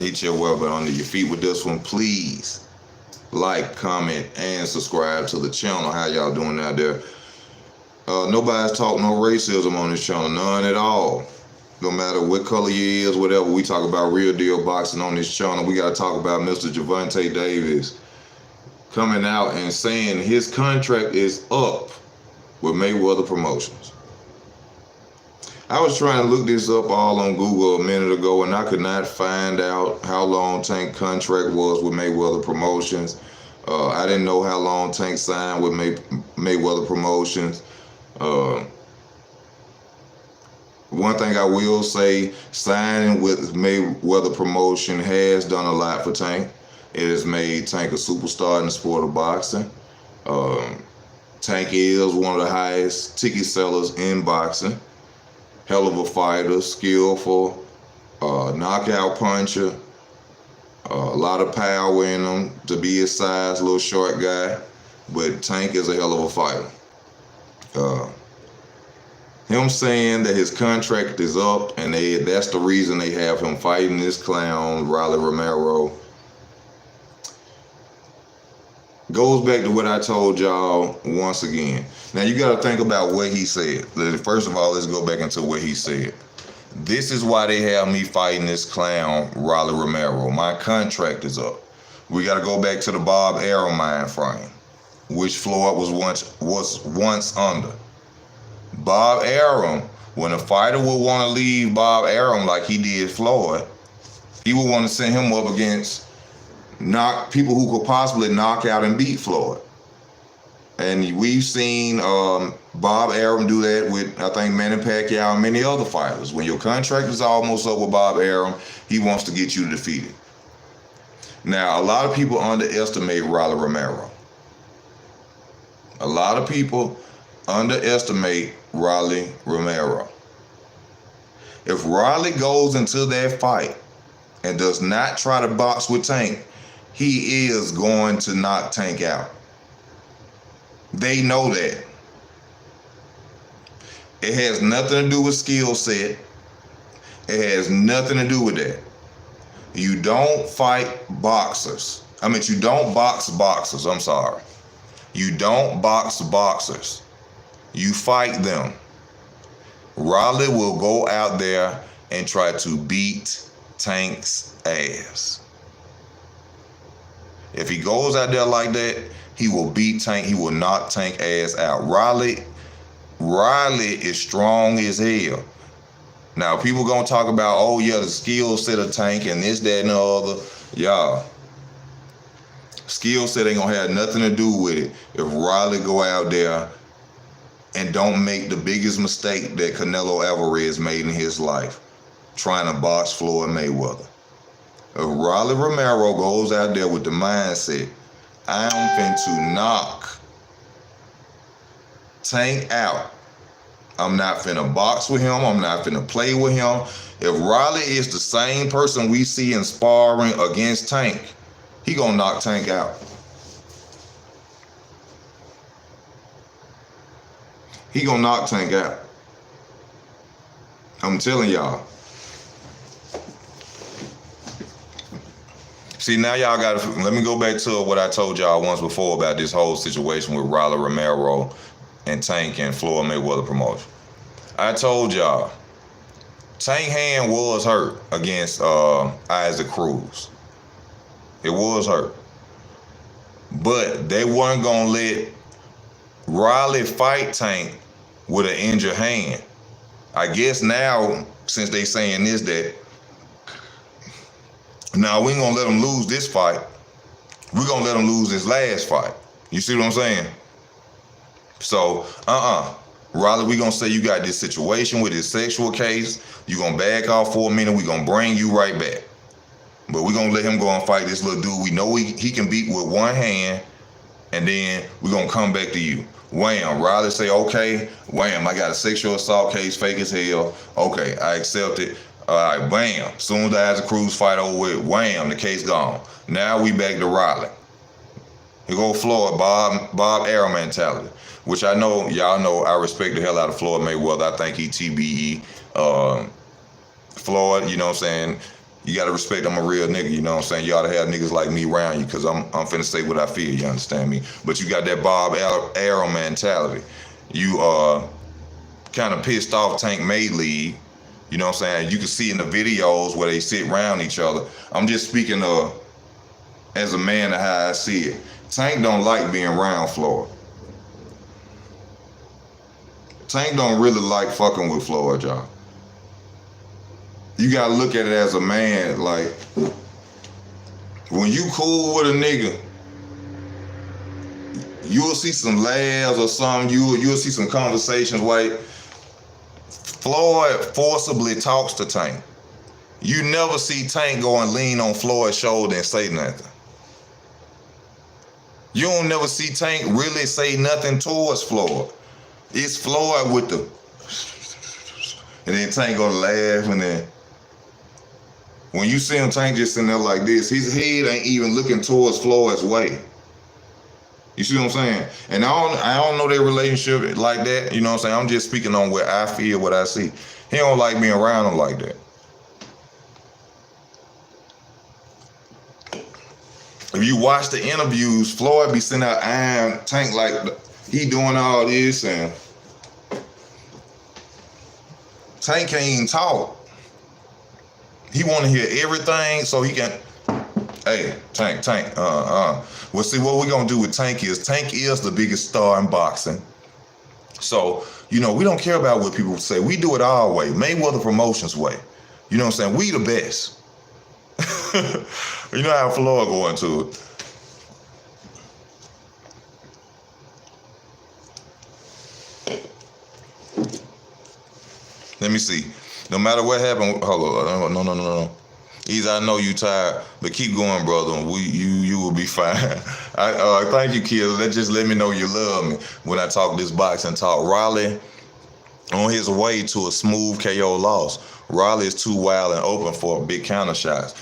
Hit your weapon under your feet with this one. Please like, comment, and subscribe to the channel. How y'all doing out there? Nobody's talking no racism on this channel, none at all. No matter what color you is, whatever, we talk about real deal boxing on this channel. We got to talk about Mr. Gervonta Davis coming out and saying his contract is up with Mayweather Promotions. I was trying to look this up all on Google a minute ago, and I could not find out how long Tank's contract was with Mayweather Promotions. I didn't know how long Tank signed with Mayweather Promotions. One thing I will say, signing with Mayweather Promotion has done a lot for Tank. It has made Tank a superstar in the sport of boxing. Tank is one of the highest ticket sellers in boxing. Hell of a fighter, skillful, knockout puncher, a lot of power in him to be his size, little short guy. But Tank is a hell of a fighter. Him saying that his contract is up and that's the reason they have him fighting this clown, Romero, goes back to what I told y'all once again. Now you got to think about what he said. First of all, let's go back into what he said. This is why they have me fighting this clown, Romero. My contract is up. We got to go back to the Bob Arum mind frame, which Floyd was once under. Bob Arum, when a fighter would want to leave Bob Arum like he did Floyd, he would want to send him up against people who could possibly knock out and beat Floyd. And we've seen Bob Arum do that with, I think, Manny Pacquiao and many other fighters. When your contract is almost up with Bob Arum, he wants to get you defeated. Now, a lot of people underestimate Romero. A lot of people underestimate Romero. If Riley goes into that fight and does not try to box with Tank, he is going to knock Tank out. They know that. It has nothing to do with skill set. It has nothing to do with that. You don't fight boxers. You don't box boxers. I'm sorry. You don't box boxers. You fight them. Riley will go out there and try to beat Tank's ass. If he goes out there like that, he will beat Tank. He will knock Tank ass out. Riley is strong as hell. Now, people gonna talk about, oh yeah, the skill set of Tank and this, that, and the other. Y'all, skill set ain't gonna have nothing to do with it if Riley go out there and don't make the biggest mistake that Canelo Alvarez made in his life, trying to box Floyd Mayweather. If Romero goes out there with the mindset, I'm finna knock Tank out. I'm not finna box with him. I'm not finna play with him. If Riley is the same person we see in sparring against Tank, he gonna knock Tank out. He gonna knock Tank out. I'm telling y'all. See, now y'all gotta, let me go back to what I told y'all once before about this whole situation with Romero and Tank and Floyd Mayweather Promotion. I told y'all, Tank hand was hurt against Isaac Cruz. It was hurt. But they weren't gonna let Riley fight Tank with an injured hand. I guess now, since they saying this, that now we ain't gonna let him lose this fight. We're gonna let him lose this last fight. You see what I'm saying? So, Riley, we gonna say you got this situation with this sexual case. You gonna back off for a minute. We gonna bring you right back. But we gonna let him go and fight this little dude. We know he can beat with one hand, and then we gonna come back to you. Wham, Riley say, okay, wham, I got a sexual assault case, fake as hell. Okay, I accept it. All right, bam. Soon as the Isaac Cruz fight over with, wham, the case gone. Now we back to Riley. Here go Floyd, Bob Arum mentality, which I know, y'all know I respect the hell out of Floyd Mayweather. I think he TBE. Floyd, you know what I'm saying? You gotta respect I'm a real nigga, you know what I'm saying? You ought to have niggas like me around you, cause I'm finna say what I feel, you understand me? But you got that Bob Arum mentality. You kind of pissed off Tank made leave. You know what I'm saying? You can see in the videos where they sit around each other. I'm just speaking as a man of how I see it. Tank don't like being around Floyd. Tank don't really like fucking with Floyd, y'all. You gotta look at it as a man, like, when you cool with a nigga, you'll see some laughs or something, you'll see some conversations like Floyd forcibly talks to Tank. You never see Tank go and lean on Floyd's shoulder and say nothing. You don't never see Tank really say nothing towards Floyd. It's Floyd with the, and then Tank gonna laugh, and then when you see him, Tank just sitting there like this, his head ain't even looking towards Floyd's way. You see what I'm saying? And I don't know their relationship like that. You know what I'm saying? I'm just speaking on what I feel, what I see. He don't like being around him like that. If you watch the interviews, Floyd be sitting out eyeing Tank like he doing all this, and Tank can't even talk. He want to hear everything so he can, hey, Tank. Well, see, what we gonna do with Tank is the biggest star in boxing. So, you know, we don't care about what people say. We do it our way, Mayweather Promotions way. You know what I'm saying? We the best. You know how Floyd go into it. Let me see. No matter what happened, hold on, no. Easy, I know you tired, but keep going, brother. You will be fine. Thank you, kid. Just let me know you love me when I talk this boxing talk. Riley on his way to a smooth KO loss. Riley is too wild and open for big counter shots.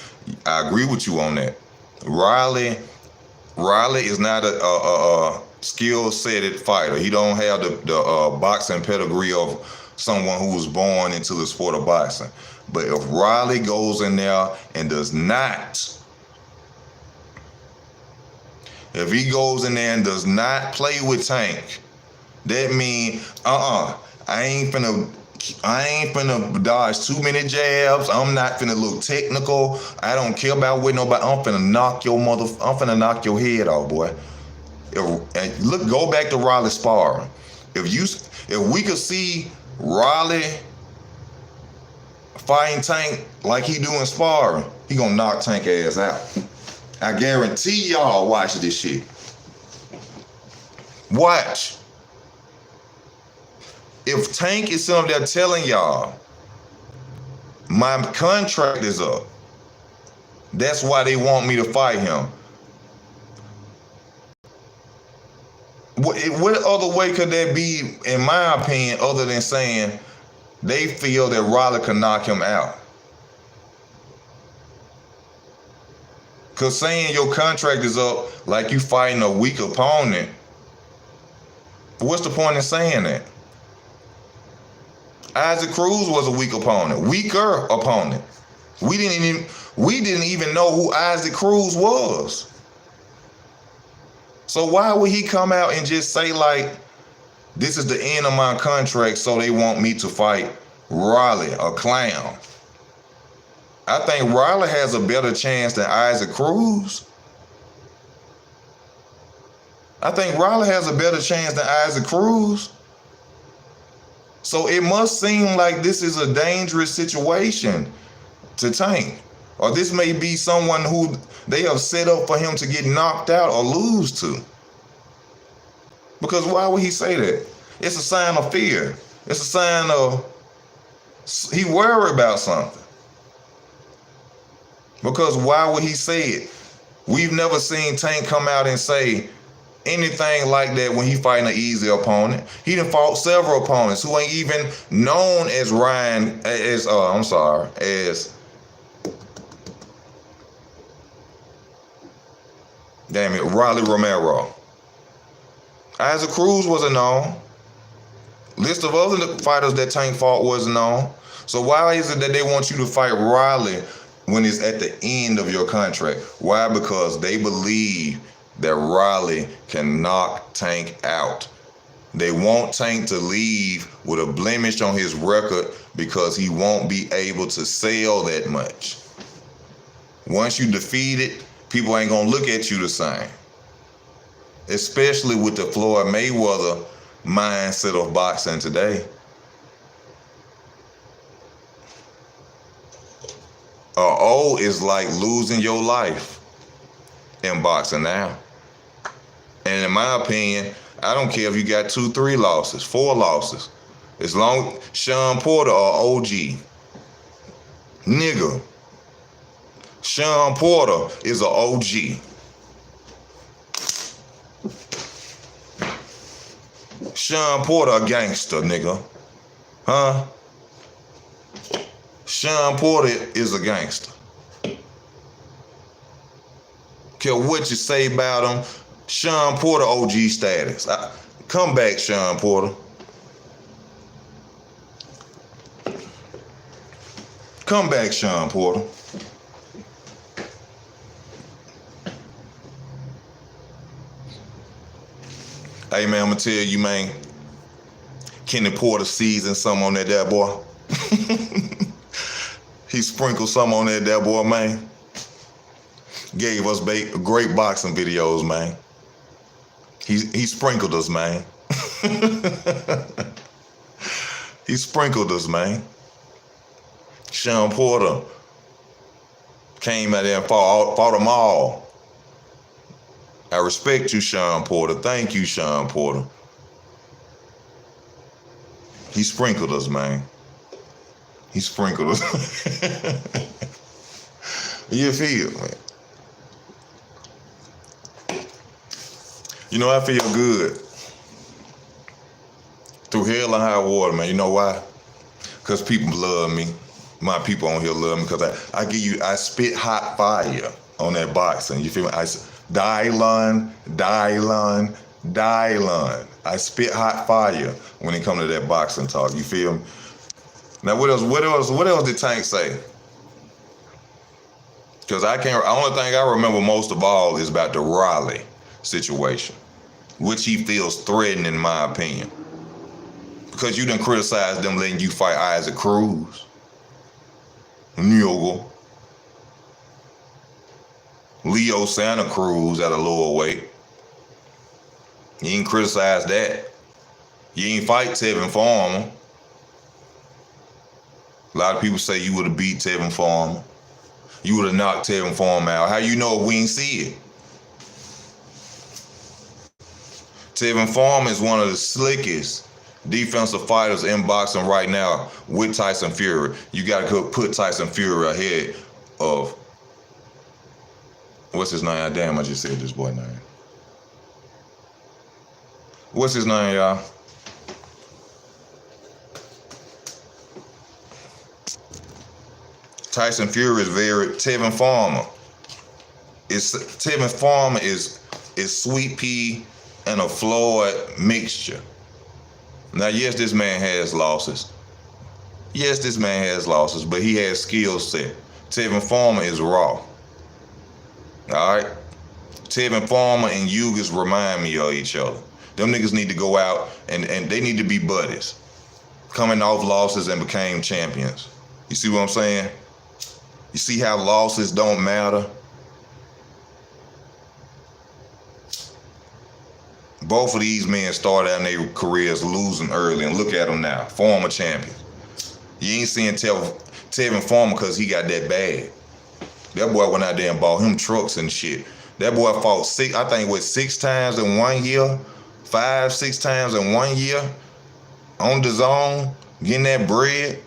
I agree with you on that. Riley is not a skill-setted fighter. He don't have the boxing pedigree of someone who was born into the sport of boxing. But if Riley goes in there and does not play with Tank, that mean I ain't finna dodge too many jabs. I'm not finna look technical. I don't care about what nobody. I'm finna knock your head off, boy. Go back to Riley sparring. If we could see Riley fighting Tank like he doing sparring, he gonna knock Tank ass out. I guarantee y'all watch this shit. Watch. If Tank is sitting there telling y'all, my contract is up, that's why they want me to fight him. What other way could that be, in my opinion, other than saying they feel that Riley can knock him out? Because saying your contract is up like you fighting a weak opponent, what's the point in saying that? Isaac Cruz was a weaker opponent. We didn't even know who Isaac Cruz was. So why would he come out and just say, like, this is the end of my contract, so they want me to fight Riley, a clown? I think Riley has a better chance than Isaac Cruz. So it must seem like this is a dangerous situation to Tank. Or this may be someone who they have set up for him to get knocked out or lose to. Because why would he say that? It's a sign of fear. It's a sign of he worried about something. Because why would he say it? We've never seen Tank come out and say anything like that when he fighting an easy opponent. He done fought several opponents who ain't even known as Riley Romero. Isaac Cruz wasn't known. List of other fighters that Tank fought wasn't known. So why is it that they want you to fight Riley when it's at the end of your contract. Why? Because they believe that Riley can knock Tank out. They want Tank to leave with a blemish on his record because he won't be able to sell that much. Once you defeat it, people ain't gonna look at you the same. Especially with the Floyd Mayweather mindset of boxing today. O is like losing your life in boxing now. And in my opinion, I don't care if you got 2, 3 losses, 4 losses. As long Sean Porter or OG. Nigga. Sean Porter is a OG. Sean Porter a gangster, nigga. Huh? Sean Porter is a gangster. Care what you say about him, Sean Porter OG status. Come back, Sean Porter. Come back, Sean Porter. Hey man, I'm gonna tell you, man, Kenny Porter seasoned some on that boy. He sprinkled some on that boy, man. Gave us great boxing videos, man. He sprinkled us, man. He sprinkled us, man. Sean Porter came out there and fought them all. I respect you, Sean Porter. Thank you, Sean Porter. He sprinkled us, man. He sprinkled us. You feel, man? You know, I feel good. Through hell and high water, man. You know why? Because people love me. My people on here love me because I spit hot fire on that boxing. You feel me? Dylan. I spit hot fire when it comes to that boxing talk. You feel me? Now what else did Tank say? Because only thing I remember most of all is about the Riley situation, which he feels threatened in my opinion. Because you done criticized them letting you fight Isaac Cruz, Niogo, Leo Santa Cruz at a lower weight. You ain't criticize that. You ain't fight Tevin Farmer. A lot of people say you would have beat Tevin Farmer. You would have knocked Tevin Farmer out. How you know if we ain't see it? Tevin Farmer is one of the slickest defensive fighters in boxing right now with Tyson Fury. You got to put Tyson Fury ahead of, what's his name? Damn, I just said this boy name. What's his name, y'all? Tyson Fury is Tevin Farmer. Tevin Farmer is sweet pea and a Floyd mixture. Now, yes, this man has losses. Yes, this man has losses, but he has skill set. Tevin Farmer is raw. All right? Tevin Farmer and Ugas remind me of each other. Them niggas need to go out and they need to be buddies. Coming off losses and became champions. You see what I'm saying? You see how losses don't matter? Both of these men started out their careers losing early, and look at them now, former champion. You ain't seeing Tevin Farmer because he got that bag. That boy went out there and bought him trucks and shit. That boy fought 6 times in 1 year, 5, 6 times in 1 year, on the zone, getting that bread.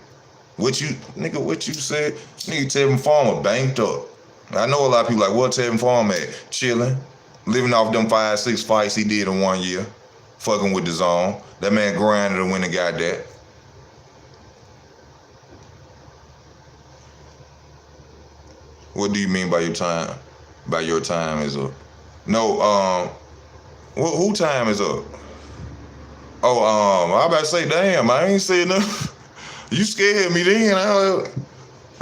What you said? Nigga, Tevin Farmer banked up. I know a lot of people like, what Tevin Farmer at? Chilling, living off them 5, 6 fights he did in 1 year, fucking with the zone. That man grinded and went and got that. What do you mean by your time? By your time is up? No, who time is up? Oh, I about to say, damn, I ain't saying nothing. You scared me then.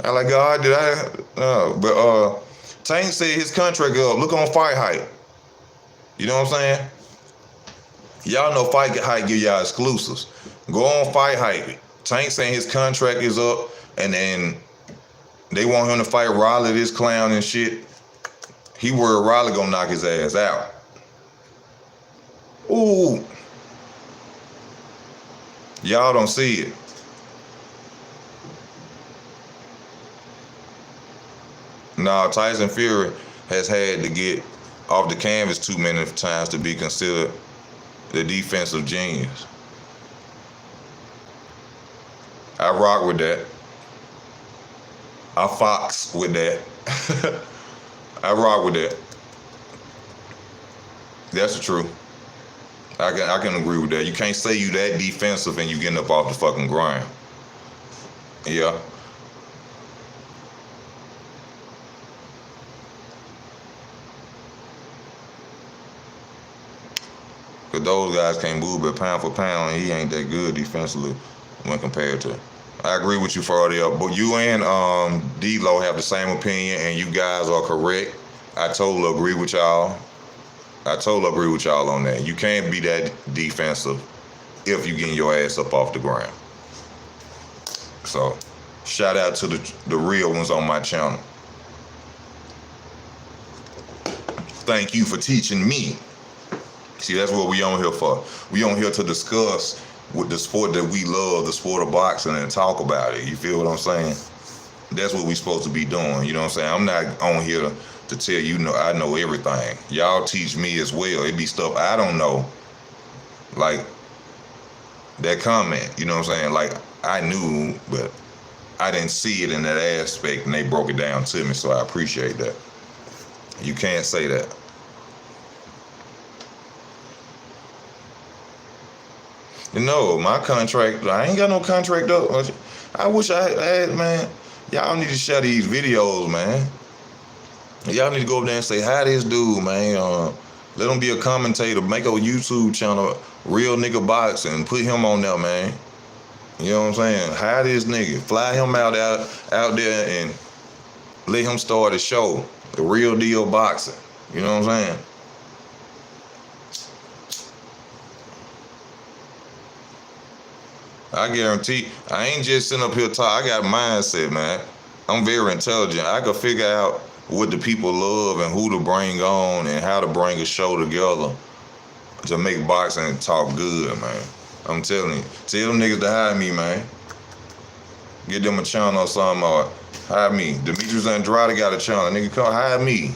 I I like, God, did I? But Tank said his contract up. Look on Fight Hype. You know what I'm saying? Y'all know Fight Hype give y'all exclusives. Go on Fight Hype. Tank saying his contract is up, and then they want him to fight Riley, this clown and shit. He worried Riley gonna knock his ass out. Ooh. Y'all don't see it. Nah, Tyson Fury has had to get off the canvas too many times to be considered the defensive genius. I rock with that. I fox with that. I rock with that. That's the truth. I can agree with that. You can't say you that defensive and you getting up off the fucking ground. Yeah. Cause those guys can't move, but pound for pound, he ain't that good defensively when compared to. I agree with you for the but you and D-Lo have the same opinion, and you guys are correct. I totally agree with y'all. On that. You can't be that defensive if you getting your ass up off the ground. So, shout out to the real ones on my channel. Thank you for teaching me. See, that's what we on here for. We on here to discuss with the sport that we love, the sport of boxing, and talk about it. You feel what I'm saying? That's what we supposed to be doing. You know what I'm saying? I'm not on here to tell you, I know everything. Y'all teach me as well. It be stuff I don't know. Like that comment, you know what I'm saying? Like I knew, but I didn't see it in that aspect, and they broke it down to me, so I appreciate that. You can't say that. No, my contract, I ain't got no contract up. I wish I had, man. Y'all need to share these videos, man. Y'all need to go over there and say, hi this dude, man. Let him be a commentator. Make a YouTube channel, Real Nigga Boxing. Put him on there, man. You know what I'm saying? Hi this nigga. Fly him out there and let him start a show. The Real Deal Boxing. You know what I'm saying? I guarantee, I ain't just sitting up here talking. I got a mindset, man. I'm very intelligent. I can figure out what the people love and who to bring on and how to bring a show together to make boxing talk good, man. I'm telling you. Tell them niggas to hire me, man. Get them a channel or something, or hire me. Demetrius Andrade got a channel. Nigga, come hire me.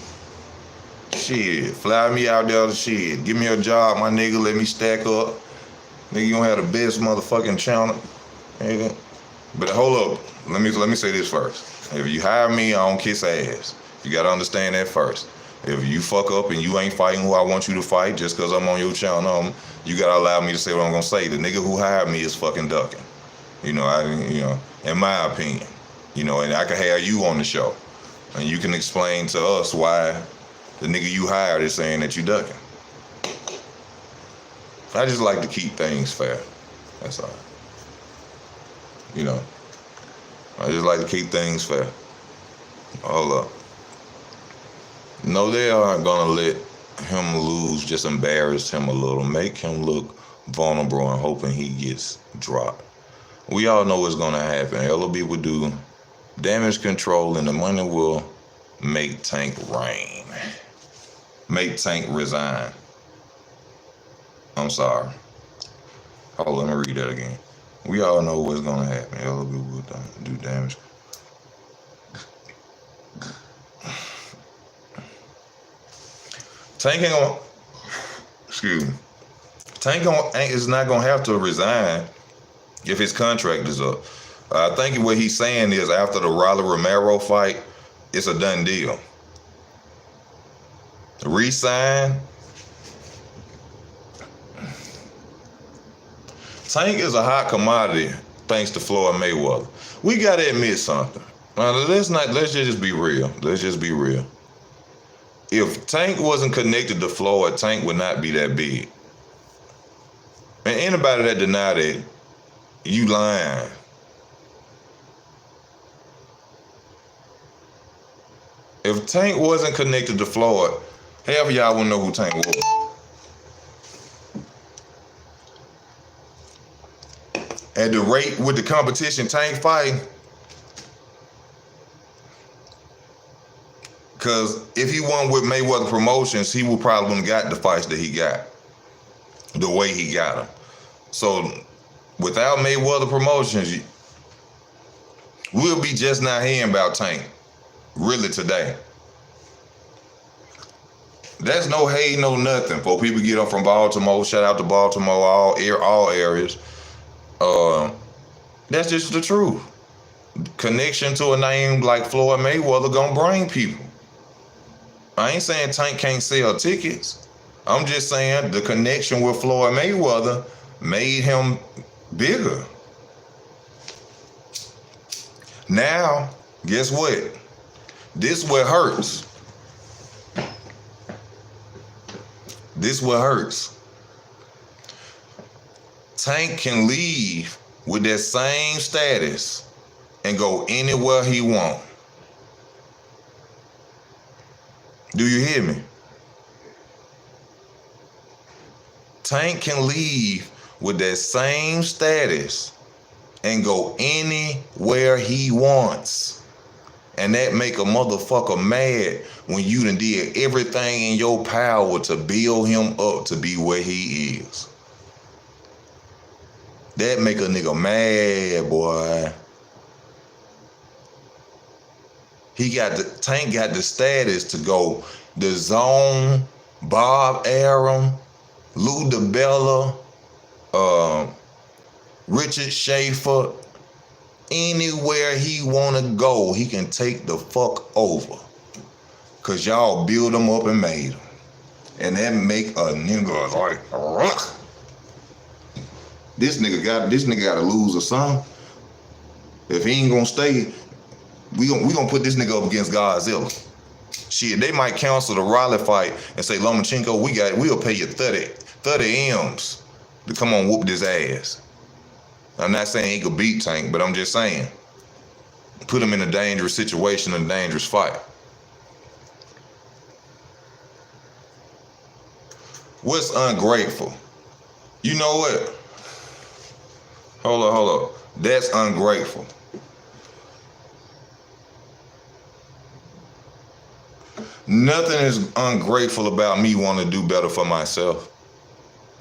Shit. Fly me out there to shit. Give me a job, my nigga. Let me stack up. Nigga, you don't have the best motherfucking channel, nigga. But hold up, let me say this first. If you hire me, I don't kiss ass. You gotta understand that first. If you fuck up and you ain't fighting who I want you to fight just cause I'm on your channel, you gotta allow me to say what I'm gonna say. The nigga who hired me is fucking ducking. In my opinion. And I can have you on the show. And you can explain to us why the nigga you hired is saying that you ducking. I just like to keep things fair. That's all. I just like to keep things fair. Hold up. No, they aren't gonna let him lose, just embarrass him a little, make him look vulnerable and hoping he gets dropped. We all know what's gonna happen. LOB will do damage control and the money will make Tank reign. Make Tank resign. I'm sorry. Hold on, let me read that again. We all know what's gonna happen. LOB will do damage. Tank ain't gonna, excuse me. Tank is not gonna have to resign if his contract is up. I think what he's saying is after the Riley Romero fight, it's a done deal. Resign. Tank is a hot commodity thanks to Floyd Mayweather. We gotta admit something. Let's just be real. Let's just be real. If Tank wasn't connected to Floyd, Tank would not be that big. And anybody that deny that, you lying. If Tank wasn't connected to Floyd, half of y'all wouldn't know who Tank was. At the rate with the competition Tank fighting, because if he won with Mayweather Promotions, he would probably wouldn't got the fights that he got, the way he got them. So without Mayweather Promotions, we'll be just not hearing about Tank, really, today. That's no hate, no nothing. For people get up from Baltimore, shout out to Baltimore, all areas. That's just the truth. Connection to a name like Floyd Mayweather gonna bring people. I ain't saying Tank can't sell tickets. I'm just saying the connection with Floyd Mayweather made him bigger. Now, guess what? This what hurts. This what hurts. Tank can leave with that same status and go anywhere he want. Do you hear me? Tank can leave with that same status and go anywhere he wants. And that make a motherfucker mad when you done did everything in your power to build him up to be where he is. That make a nigga mad, boy. Tank got the status to go the Zone, Bob Arum, Lou DiBella, Richard Schaefer. Anywhere he wanna go, he can take the fuck over. Cause y'all build him up and made him. And that make a nigga like, ugh. This nigga gotta lose or something. If he ain't gonna stay, we gonna put this nigga up against Godzilla. Shit, they might cancel the Raleigh fight and say, Lomachenko, we'll pay you 30 M's to come on whoop this ass. I'm not saying he could beat Tank, but I'm just saying, put him in a dangerous situation, a dangerous fight. What's ungrateful? You know what? Hold up. That's ungrateful. Nothing is ungrateful about me wanting to do better for myself.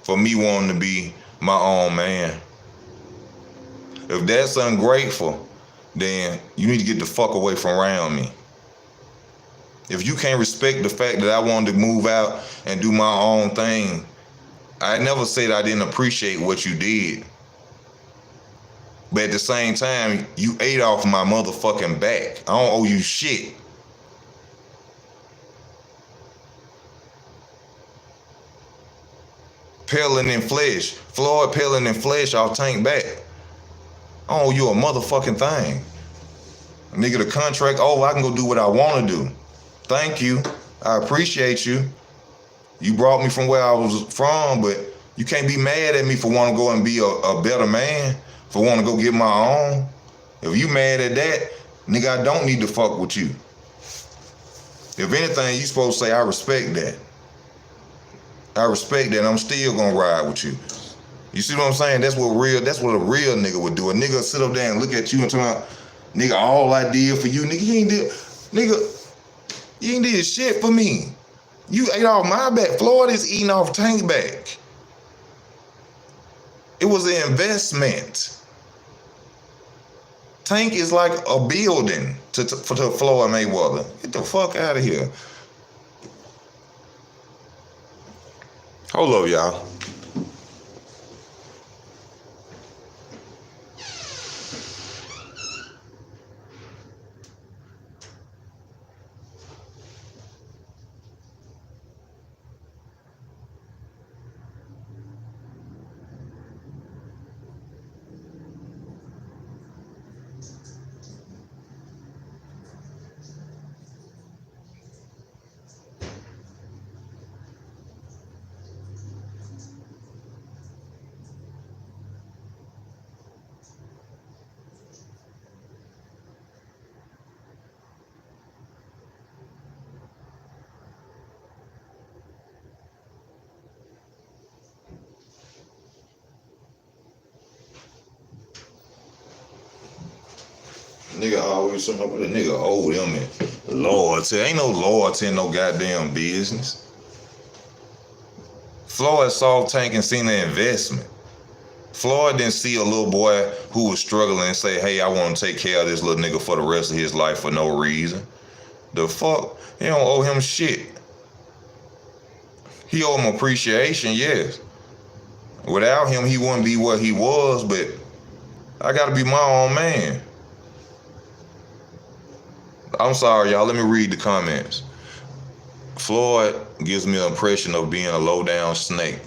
For me wanting to be my own man. If that's ungrateful, then you need to get the fuck away from around me. If you can't respect the fact that I wanted to move out and do my own thing, I never said I didn't appreciate what you did. But at the same time, you ate off my motherfucking back. I don't owe you shit. Peeling in flesh. Floyd peeling in flesh off Tank back. I don't owe you a motherfucking thing. Nigga, the contract over, I can go do what I want to do. Thank you. I appreciate you. You brought me from where I was from, but you can't be mad at me for wanting to go and be a better man, for wanting to go get my own. If you mad at that, nigga, I don't need to fuck with you. If anything, you supposed to say, I respect that. I respect that, and I'm still gonna ride with you. You see what I'm saying? That's what a real nigga would do. A nigga sit up there and look at you and tell me, nigga, all I did for you, nigga, you ain't did shit for me. You ate off my back. Floyd is eating off Tank back. It was an investment. Tank is like a building to Floyd Mayweather. Get the fuck out of here. Hold up, y'all. Nigga always talking about the nigga owe them and loyalty. Ain't no loyalty in no goddamn business. Floyd saw Tank and seen the investment. Floyd didn't see a little boy who was struggling and say, hey, I want to take care of this little nigga for the rest of his life for no reason. The fuck? He don't owe him shit. He owe him appreciation, yes. Without him, he wouldn't be what he was, but I gotta be my own man. I'm sorry, y'all. Let me read the comments. Floyd gives me an impression of being a low-down snake.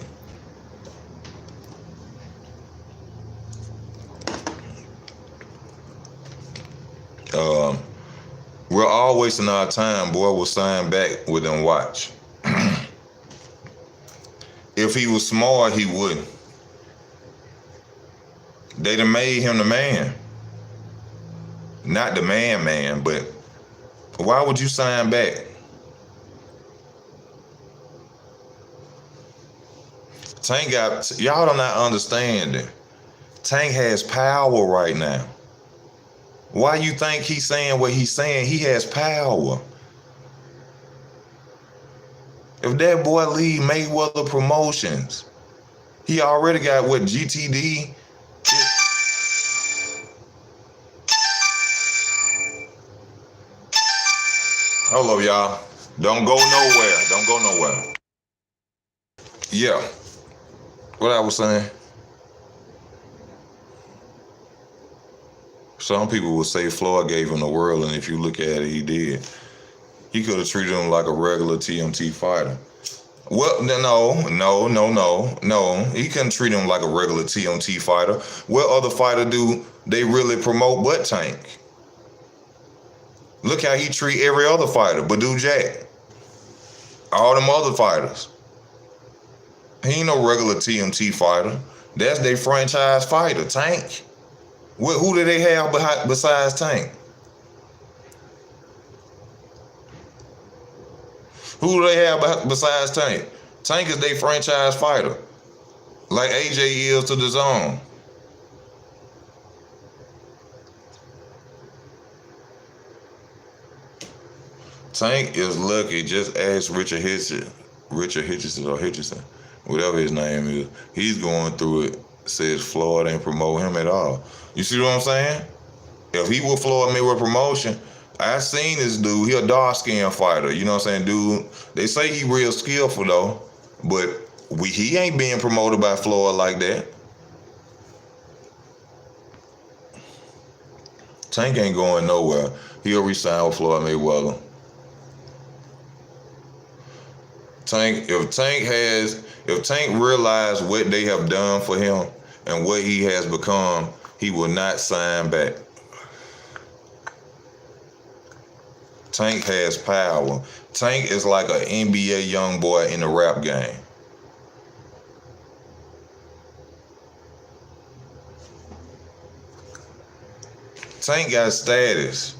We're all wasting our time, boy. We'll sign back with them watch. If he was smart, he wouldn't. They done made him the man. Not the man, but why would you sign back? Tank got, y'all do not understand it. Tank has power right now. Why you think he's saying what he's saying? He has power. If that boy leave Mayweather Promotions, he already got what, GTD? Hold up, y'all. Don't go nowhere. Don't go nowhere. Yeah. What I was saying? Some people would say Floyd gave him the world, and if you look at it, he did. He could have treated him like a regular TMT fighter. Well, no. He couldn't treat him like a regular TMT fighter. What other fighter do they really promote but Tank? Look how he treat every other fighter, Badu Jack. All them other fighters. He ain't no regular TMT fighter. That's their franchise fighter, Tank. Who do they have besides Tank? Who do they have besides Tank? Tank is their franchise fighter. Like AJ is to the zone. Tank is lucky. Just ask Richard Hitchison or Hitchison, whatever his name is. He's going through it. Says Floyd ain't promote him at all. You see what I'm saying? If he would Floyd Mayweather promotion, I seen this dude. He a dark-skinned fighter. You know what I'm saying, dude? They say he real skillful though, but he ain't being promoted by Floyd like that. Tank ain't going nowhere. He'll resign with Floyd Mayweather. If Tank realized what they have done for him and what he has become, he will not sign back. Tank has power. Tank is like an NBA young boy in the rap game. Tank got status.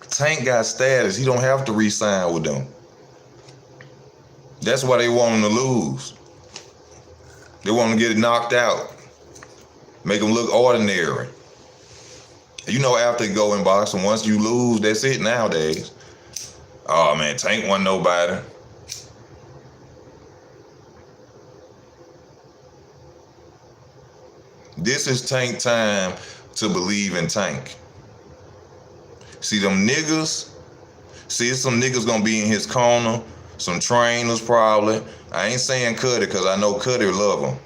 Tank got status. He don't have to re-sign with them. That's why they want him to lose. They want him to get knocked out. Make him look ordinary. You know, after you go in boxing, once you lose, that's it nowadays. Oh man, Tank wasn't nobody. This is Tank time to believe in Tank. See them niggas? See, some niggas gonna be in his corner. Some trainers probably. I ain't saying Cuddy because I know Cuddy love him.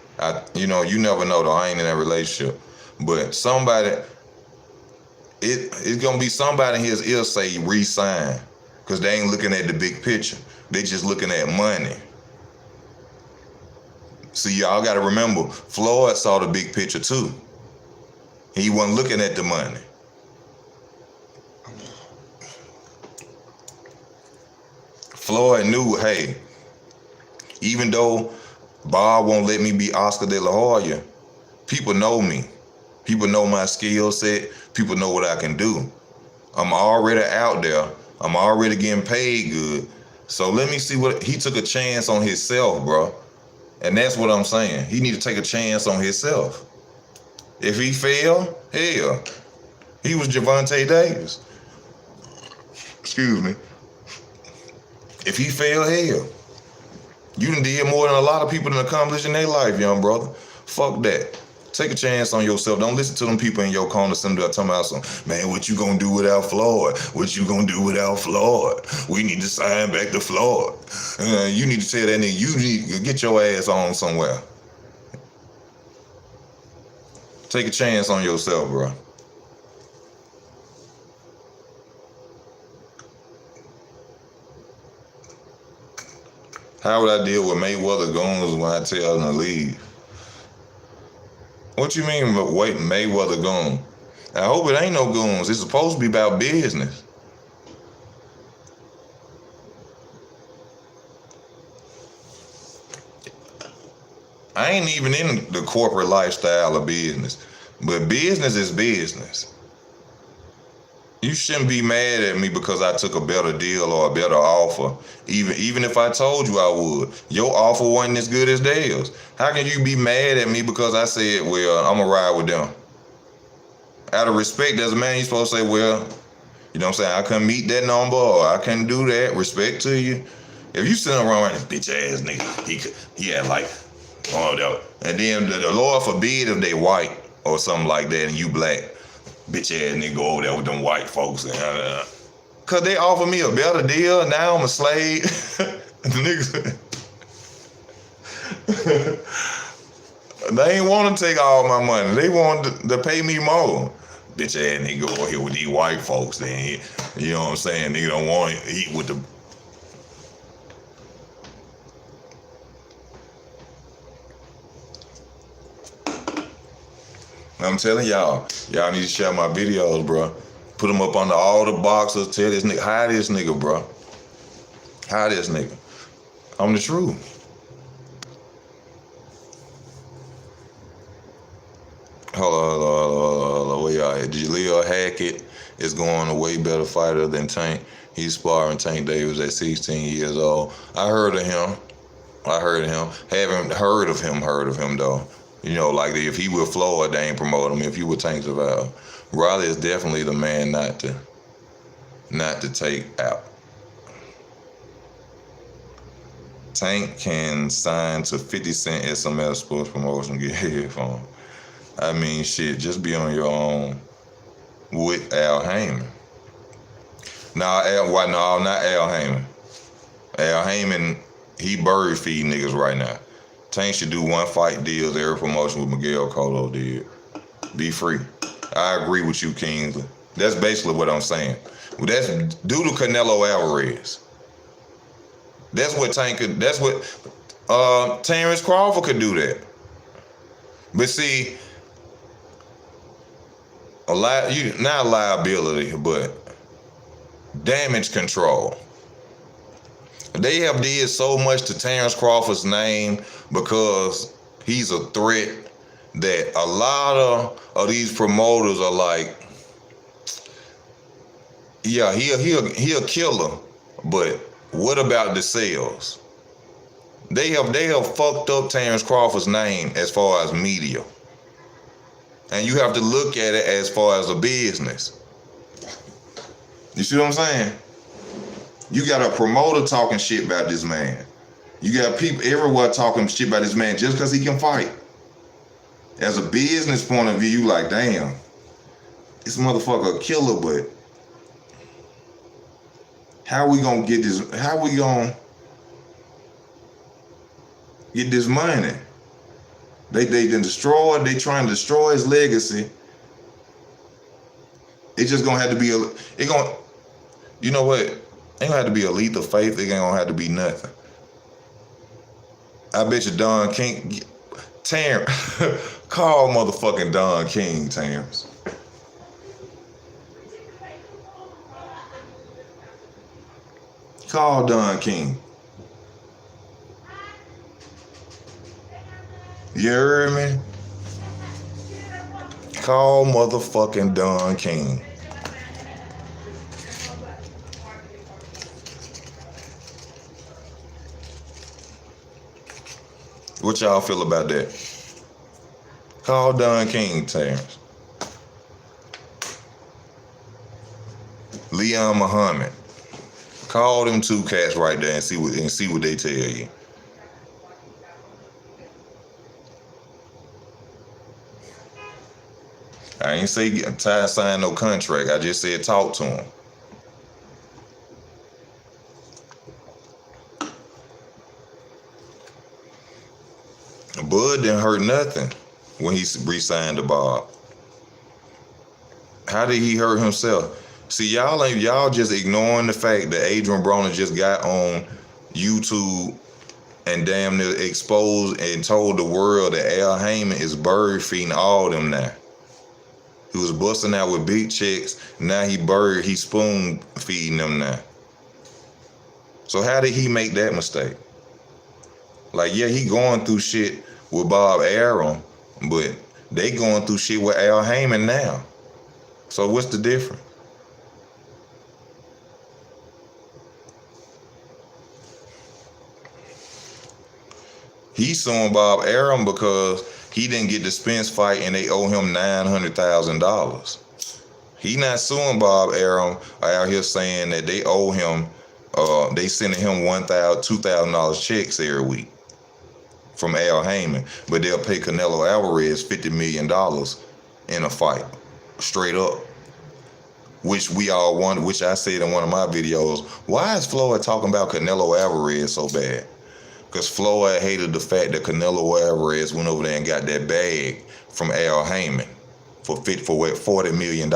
You never know though. I ain't in that relationship. But somebody, it's gonna be somebody in his ear say re-sign. Because they ain't looking at the big picture. They just looking at money. See, y'all gotta remember, Floyd saw the big picture too. He wasn't looking at the money. Floyd knew, hey, even though Bob won't let me be Oscar De La Hoya, people know me. People know my skill set. People know what I can do. I'm already out there. I'm already getting paid good. So let me see what, he took a chance on himself, bro. And that's what I'm saying. He need to take a chance on himself. If he fail, hell, he was Gervonta Davis. Excuse me. If he fail, hell, you done did more than a lot of people done accomplished in their life, young brother. Fuck that. Take a chance on yourself. Don't listen to them people in your corner sitting there talking about some, man, what you gonna do without Floyd? What you gonna do without Floyd? We need to sign back to Floyd. You need to tell that nigga, you need to get your ass on somewhere. Take a chance on yourself, bro. How would I deal with Mayweather goons when I tell them to leave? What you mean, wait, Mayweather goon? I hope it ain't no goons. It's supposed to be about business. I ain't even in the corporate lifestyle of business, but business is business. You shouldn't be mad at me because I took a better deal or a better offer. Even if I told you I would. Your offer wasn't as good as theirs. How can you be mad at me because I said, well, I'm going to ride with them? Out of respect, as a man, you're supposed to say, well, you know what I'm saying, I couldn't meet that number or I couldn't do that. Respect to you. If you sitting around this bitch ass nigga, he had like, oh, that. And then the Lord forbid if they white or something like that and you black. Bitch ass nigga go over there with them white folks and cause they offer me a better deal. Now I'm a slave. The niggas they ain't want to take all my money. They want to pay me more. Bitch ass nigga go over here with these white folks. Then you know what I'm saying? Nigga don't want to eat with the. I'm telling y'all need to share my videos, bro. Put them up under all the boxes. Tell this nigga, hide this nigga, bro. Hide this nigga. I'm the truth. Hold on. Where y'all at? Jaleel Hackett is going a way better fighter than Tank. He's sparring Tank Davis at 16 years old. I heard of him. Haven't heard of him though. You know, like if he with Floyd, they ain't promote him. If you with Tank Survival, Riley is definitely the man not to take out. Tank can sign to 50 Cent SMS sports promotion, get headphones. I mean, shit, just be on your own with Al Heyman. Not Al Heyman. Al Heyman, he bird feed niggas right now. Tank should do one fight deals every promotion with Miguel Cotto did. Be free. I agree with you, Kingsley. That's basically what I'm saying. That's due to Canelo Alvarez. That's what Tank could. That's what Terence Crawford could do that. But see, not liability, but damage control. They have did so much to Terence Crawford's name because he's a threat that a lot of these promoters are like, yeah, he a killer, but what about the sales? They have fucked up Terence Crawford's name as far as media. And you have to look at it as far as a business. You see what I'm saying? You got a promoter talking shit about this man. You got people everywhere talking shit about this man just because he can fight. As a business point of view, you like, damn, this motherfucker a killer, but how we gonna get this? How we gonna get this money? They trying to destroy his legacy. It's just gonna have to be you know what? Ain't gonna have to be a leap of faith. It ain't gonna have to be nothing. I bet you Don King, Terrence, call motherfucking Don King, Terrence. Call Don King. You heard me? Call motherfucking Don King. What y'all feel about that? Call Don King, Terence. Leon Muhammad. Call them two cats right there and see what they tell you. I ain't say sign no contract. I just said talk to him. Bud didn't hurt nothing when he re-signed to Bob. How did he hurt himself? See, y'all just ignoring the fact that Adrian Broner just got on YouTube and damn near exposed and told the world that Al Heyman is bird feeding all them now. He was busting out with big checks. Now he spoon feeding them now. So how did he make that mistake? Like, yeah, he going through shit with Bob Arum, but they going through shit with Al Heyman now. So what's the difference? He's suing Bob Arum because he didn't get the Spence fight and they owe him $900,000. He not suing Bob Arum out here saying that they owe him, they sending him $1,000, $2,000 checks every week from Al Heyman, but they'll pay Canelo Alvarez $50 million in a fight, straight up. Which we all wonder, which I said in one of my videos, why is Floyd talking about Canelo Alvarez so bad? Because Floyd hated the fact that Canelo Alvarez went over there and got that bag from Al Heyman for $40 million.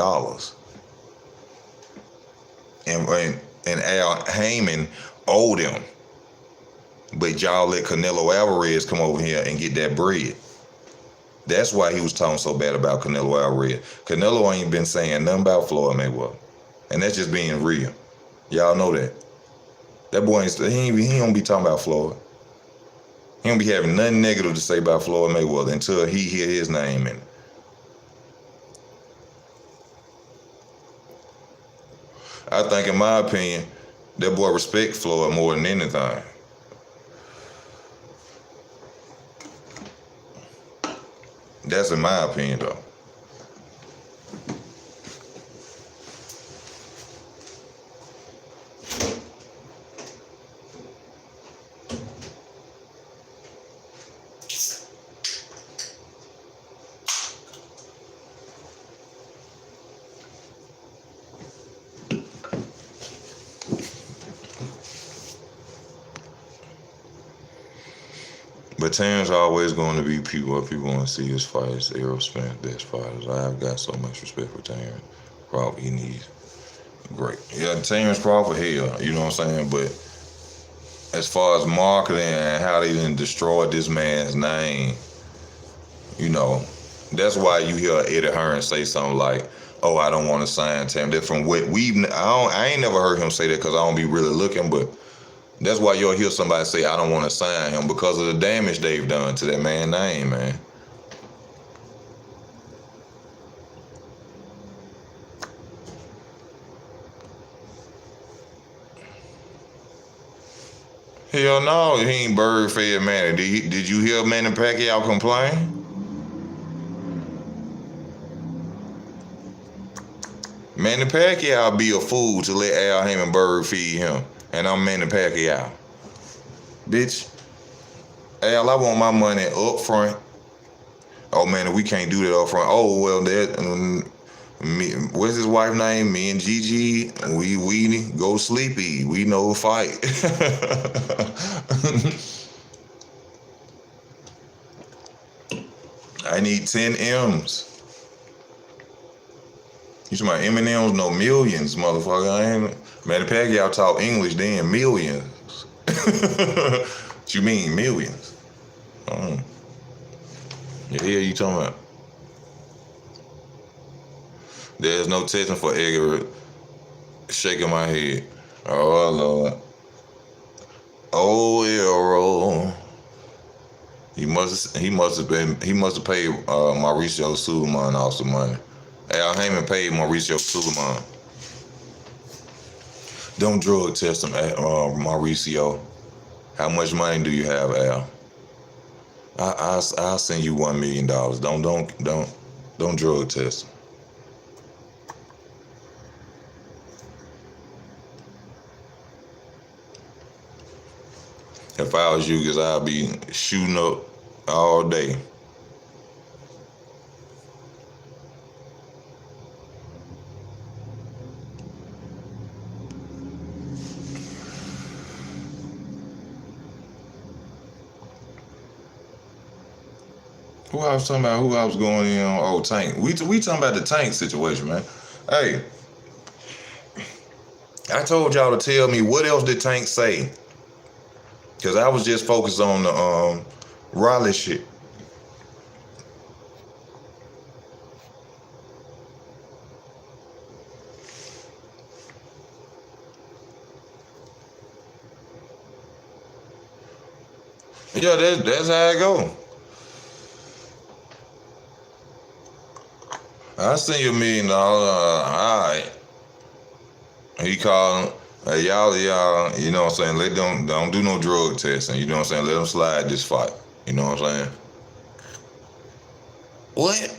And Al Heyman owed him. But y'all let Canelo Alvarez come over here and get that bread. That's why he was talking so bad about Canelo Alvarez. Canelo ain't been saying nothing about Floyd Mayweather. And that's just being real. Y'all know that. That boy, he don't be talking about Floyd. He don't be having nothing negative to say about Floyd Mayweather until he hear his name in it. I think, in my opinion, that boy respect Floyd more than anything. That's in my opinion, though. But Terence always going to be people want to see his fights. Errol Spence, best fighters. I've got so much respect for Terence Crawford. He needs great. Yeah, Terence Crawford, hell, you know what I'm saying? But as far as marketing and how they done destroyed this man's name, you know, that's why you hear Eddie Hearn say something like, "Oh, I don't want to sign Terence." That's from what I ain't never heard him say that because I don't be really looking, but that's why you'll hear somebody say, "I don't want to sign him," because of the damage they've done to that man's name, man. Hell no, he ain't bird fed Manny. Did you hear Manny Pacquiao complain? Manny Pacquiao be a fool to let Al Heyman bird feed him. And I'm Manny Pacquiao. Bitch, Al, I want my money up front. Oh, man, we can't do that up front. Oh, well, what's his wife's name? Me and Gigi, we go sleepy. We no fight. I need 10 M's. You talking about M&M's? No, millions, motherfucker. Manny Pacquiao talk English then, millions. What you mean, millions? The hell you talking about? There's no testing for Edgar. Shaking my head. Oh, Lord. Oh, Errol. He must have paid Mauricio Suleiman off some money. Al Heyman paid Mauricio Suleiman. Don't drug test him, Mauricio. How much money do you have, Al? I'll send you $1 million. Don't drug test. If I was you, cause I'd be shooting up all day. Who I was talking about? Who I was going in on? Oh, Tank. We talking about the Tank situation, man. Hey, I told y'all to tell me what else did Tank say, cause I was just focused on the Raleigh shit. Yeah, that's how it go. I send you $1 million. All right. He called him. Hey, y'all, you know what I'm saying? Don't do no drug testing. You know what I'm saying? Let them slide this fight. You know what I'm saying? What?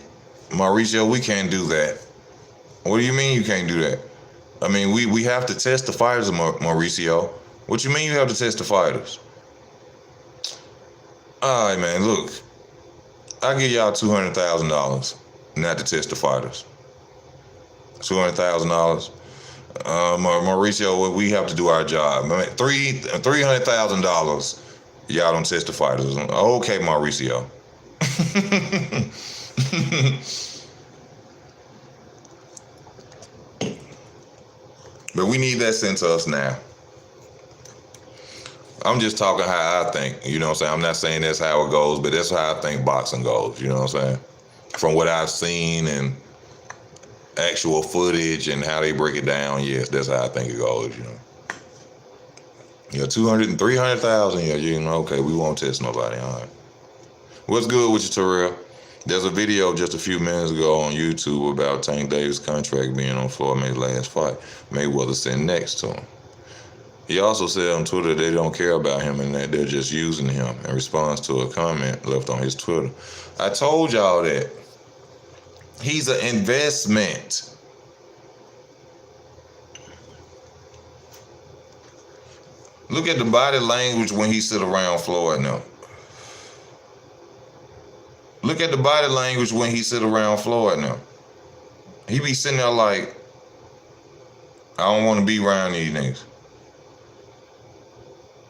Mauricio, we can't do that. What do you mean you can't do that? I mean, we have to test the fighters, Mauricio. What you mean you have to test the fighters? All right, man. Look, I give y'all $200,000 not to test the fighters. $200,000. Mauricio, we have to do our job. I mean, $300,000. Y'all don't test the fighters. Okay, Mauricio. But we need that sent to us now. I'm just talking how I think, you know what I'm saying? I'm not saying that's how it goes, but that's how I think boxing goes, you know what I'm saying? From what I've seen and actual footage and how they break it down, yes, that's how I think it goes, you know. Yeah, 200 and 300,000, yeah, you know, okay, we won't test nobody, all right. What's good with you, Terrell? There's a video just a few minutes ago on YouTube about Tank Davis' contract being on Floyd Mayweather's last fight. Mayweather sitting next to him. He also said on Twitter they don't care about him and that they're just using him in response to a comment left on his Twitter. I told y'all that he's an investment. Look at the body language when he sit around Floyd now. Look at the body language when he sit around Floyd now. He be sitting there like, I don't want to be around these niggas.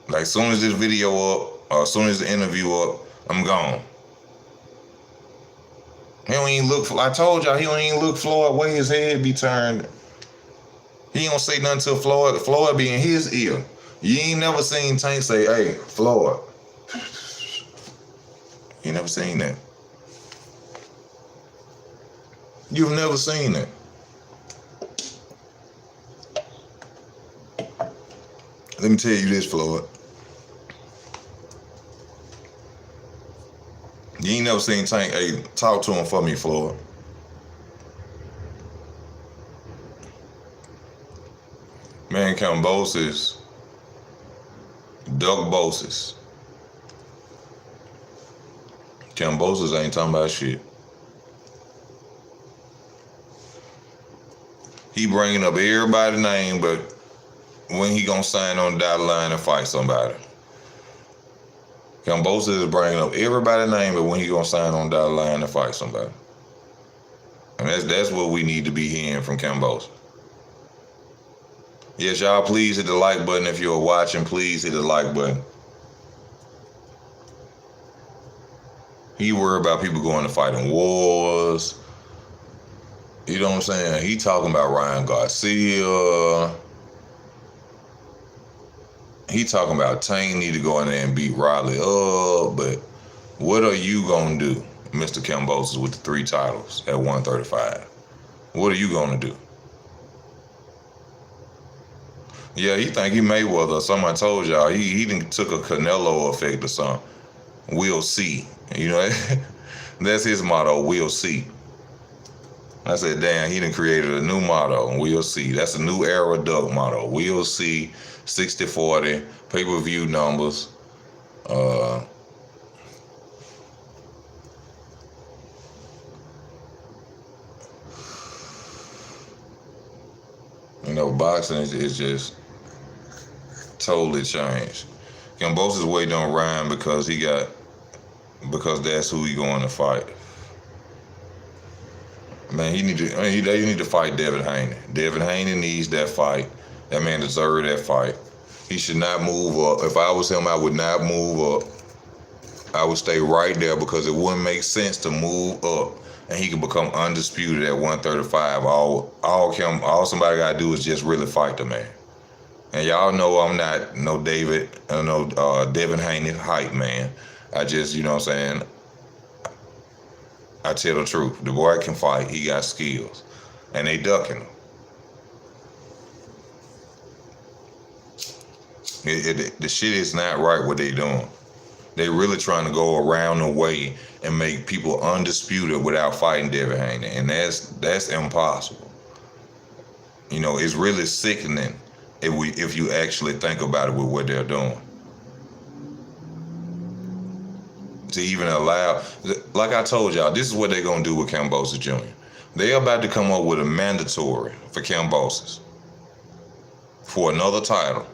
Like, as soon as this video up, or as soon as the interview up, I'm gone. He don't even look, I told y'all, he don't even look Floyd way his head be turned. He don't say nothing to Floyd be in his ear. You ain't never seen Tank say, hey, Floyd. You never seen that. You've never seen that. Let me tell you this, Floyd. You ain't never seen Tank, hey, talk to him for me, Floyd. Man, Kambosos, Duck Boses. Kambosos ain't talking about shit. He bringing up everybody's name, but when he gonna sign on the dotted line and fight somebody. Kambosos is bringing up everybody's name, but when he gonna sign on the dotted line and fight somebody. And that's what we need to be hearing from Kambosos. Yes, y'all, please hit the like button. If you're watching, please hit the like button. He worried about people going to fighting wars. You know what I'm saying? He talking about Ryan Garcia. He talking about Tank need to go in there and beat Riley up. But what are you going to do, Mr. Kambosos, with the 3 titles at 135? What are you going to do? Yeah, he think he Mayweather or something. I told y'all, he done took a Canelo effect or something. We'll see. You know, that's his motto, we'll see. I said, damn, he done created a new motto, we'll see. That's a new era Duck motto. We'll see, 60-40, pay-per-view numbers. boxing is just totally changed. Kambosos' weight don't rhyme because that's who he going to fight. Man, they need to fight Devin Haney. Devin Haney needs that fight. That man deserves that fight. He should not move up. If I was him, I would not move up. I would stay right there because it wouldn't make sense to move up and he could become undisputed at 135. All somebody gotta do is just really fight the man. And y'all know I'm not no Devin Haney hype man. I just, you know what I'm saying, I tell the truth. The boy can fight. He got skills. And they ducking him. The shit is not right what they doing. They really trying to go around the way and make people undisputed without fighting Devin Haney. And that's impossible. You know, it's really sickening if you actually think about it with what they're doing. To even allow, like I told y'all, this is what they're going to do with Kambosos Jr. They're about to come up with a mandatory for Kambosos for another title.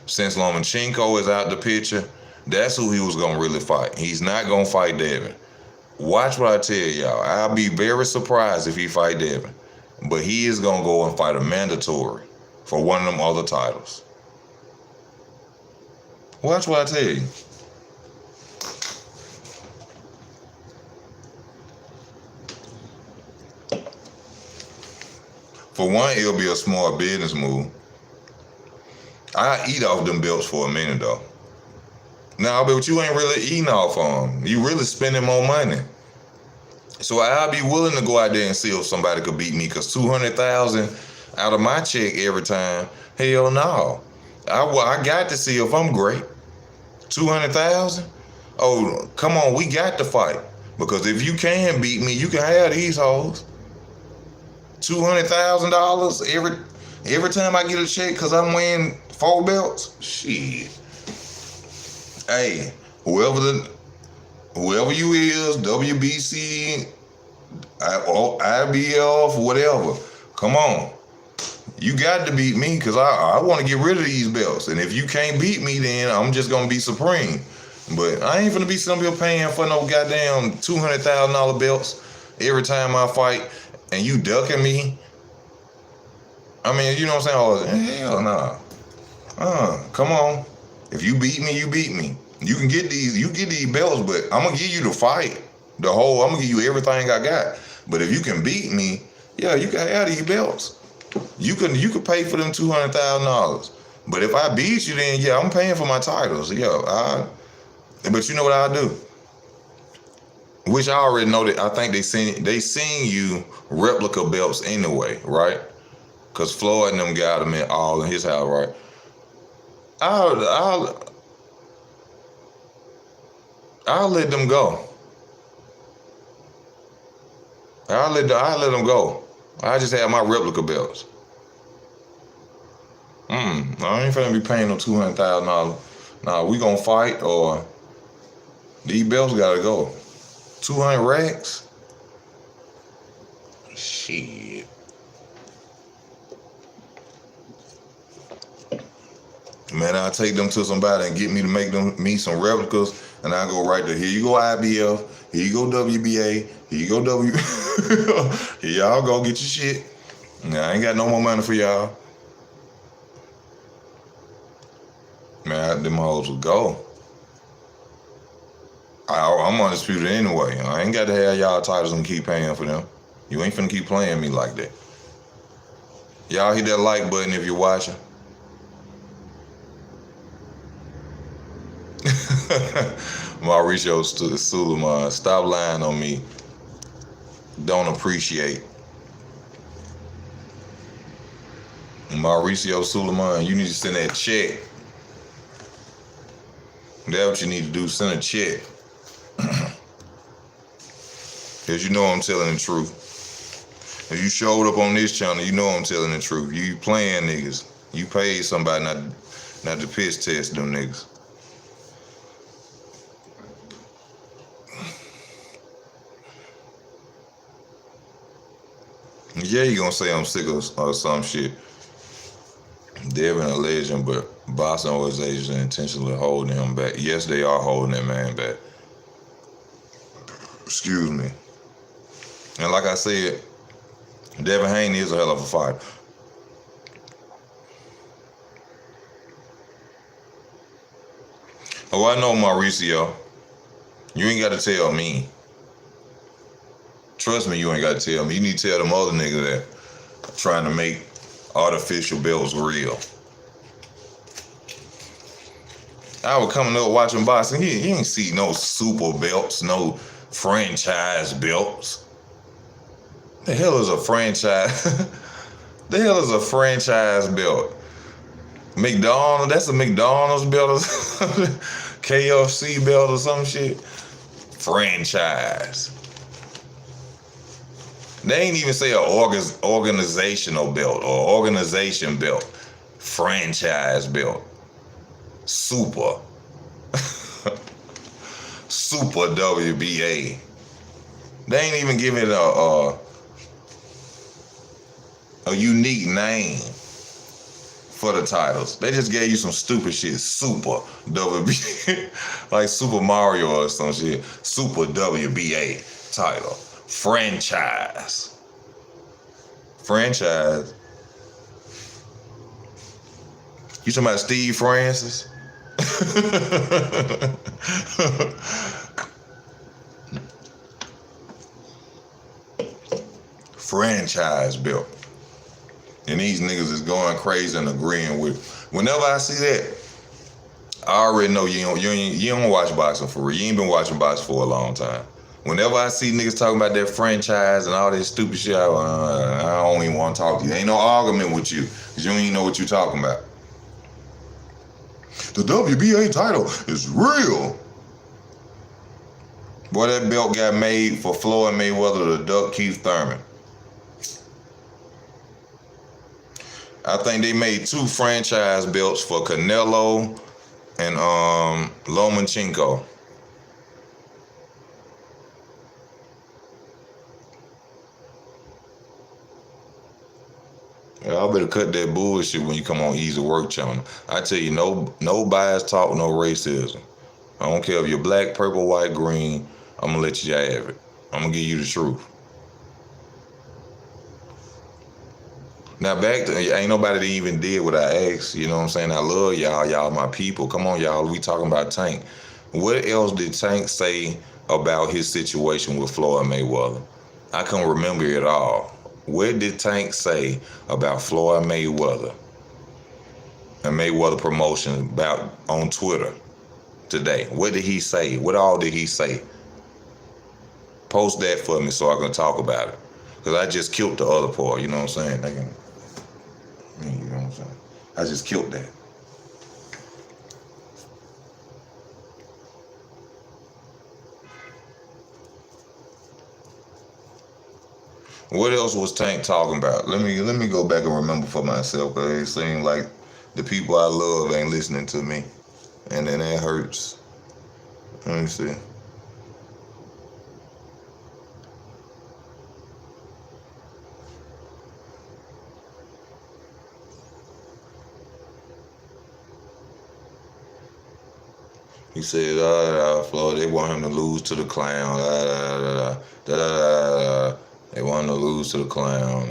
Since Lomachenko is out the picture, that's who he was going to really fight. He's not going to fight Devin. Watch what I tell y'all. I'll be very surprised if he fight Devin. But he is going to go and fight a mandatory for one of them other titles. Watch what I tell you. For one, it'll be a smart business move. I eat off them belts for a minute though. Nah, but you ain't really eating off of them. You really spending more money. So I'll be willing to go out there and see if somebody could beat me, because $200,000 out of my check every time, hell no. I got to see if I'm great. $200,000? Oh, come on, we got to fight. Because if you can beat me, you can have these hoes. $200,000 every time I get a check because I'm wearing 4 belts? Shit. Hey, whoever you is, WBC, IBF, whatever, come on. You got to beat me because I want to get rid of these belts. And if you can't beat me, then I'm just going to be supreme. But I ain't going to be some people paying for no goddamn $200,000 belts every time I fight and you ducking me. I mean, you know what I'm saying? Oh, hell nah. Come on. If you beat me, you beat me. You can get these belts, but I'm going to give you the fight. I'm going to give you everything I got. But if you can beat me, yeah, you can have these belts. You could pay for them $200,000. But if I beat you, then yeah, I'm paying for my titles. Yeah, but you know what I'll do? Which I already know that I think they seen you replica belts anyway, right? Cause Floyd and them got them all in his house, right? I'll let them go. I'll let them go. I just have my replica belts. I ain't finna be paying no $200,000. Nah, we gonna fight or these belts gotta go. 200 racks? Shit. Man, I'll take them to somebody and get me to make me some replicas, and I go right there. Here you go IBF, here you go WBA, here you go here y'all go get your shit. Nah, I ain't got no more money for y'all. Man, them hoes will go. I'm undisputed anyway. I ain't got to have y'all titles and keep paying for them. You ain't finna keep playing me like that. Y'all hit that like button if you're watching. Mauricio Suleiman, stop lying on me. Don't appreciate. Mauricio Suleiman, you need to send that check. That's what you need to do, send a check. Because you know I'm telling the truth. If you showed up on this channel, you know I'm telling the truth. You playing niggas. You paid somebody not to piss test them niggas. Yeah, you gonna say I'm sick or some shit. Devin a legend, but boxing organizations intentionally holding him back. Yes, they are holding that man back. Excuse me. And like I said, Devin Haney is a hell of a fighter. Oh, I know Mauricio. You ain't got to tell me. Trust me, you ain't got to tell me. You need to tell them other niggas that trying to make artificial belts real. I was coming up watching boxing. You ain't see no super belts, no franchise belts. The hell is a franchise? The hell is a franchise belt? McDonald's? That's a McDonald's belt or KFC belt or some shit. Franchise. They ain't even say an organizational belt or organization belt. Franchise belt. Super. Super WBA. They ain't even giving it a unique name for the titles. They just gave you some stupid shit. Super WBA. Like Super Mario or some shit. Super WBA title. Franchise. Franchise. You talking about Steve Francis? Franchise belt. And these niggas is going crazy and agreeing with. Whenever I see that, I already know you don't watch boxing for real. You ain't been watching boxing for a long time. Whenever I see niggas talking about their franchise and all this stupid shit, I don't even want to talk to you. Ain't no argument with you, because you don't even know what you're talking about. The WBA title is real. Boy, that belt got made for Floyd Mayweather to duck Keith Thurman. I think they made 2 franchise belts for Canelo and Lomachenko. Y'all better cut that bullshit when you come on Easy Work Channel. I tell you, no bias talk, no racism. I don't care if you're black, purple, white, green. I'm gonna let you have it. I'm gonna give you the truth. Now back to, ain't nobody that even did what I asked. You know what I'm saying? I love y'all. Y'all my people. Come on, y'all. We talking about Tank. What else did Tank say about his situation with Floyd Mayweather? I can't remember it all. What did Tank say about Floyd Mayweather and Mayweather Promotion about on Twitter today? What did he say? What all did he say? Post that for me so I can talk about it. Because I just killed the other part, you know what I'm saying? You know what I'm saying? I just killed that. What else was Tank talking about? Let me go back and remember for myself, because it seems like the people I love ain't listening to me. And then that hurts. Let me see. He said, Floyd, they want him to lose to the clown. They want him to lose to the clown.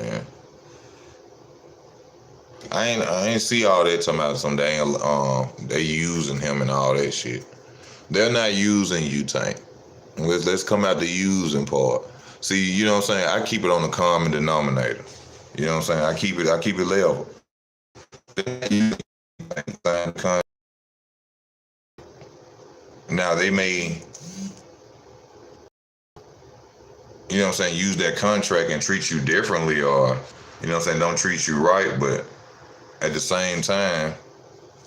And I ain't see all that talking about some dang they using him and all that shit. They're not using you, Tank. Let's come out the using part. See, you know what I'm saying? I keep it on the common denominator. You know what I'm saying? I keep it level. Now they may, you know what I'm saying, use that contract and treat you differently, or, you know what I'm saying, don't treat you right, but at the same time,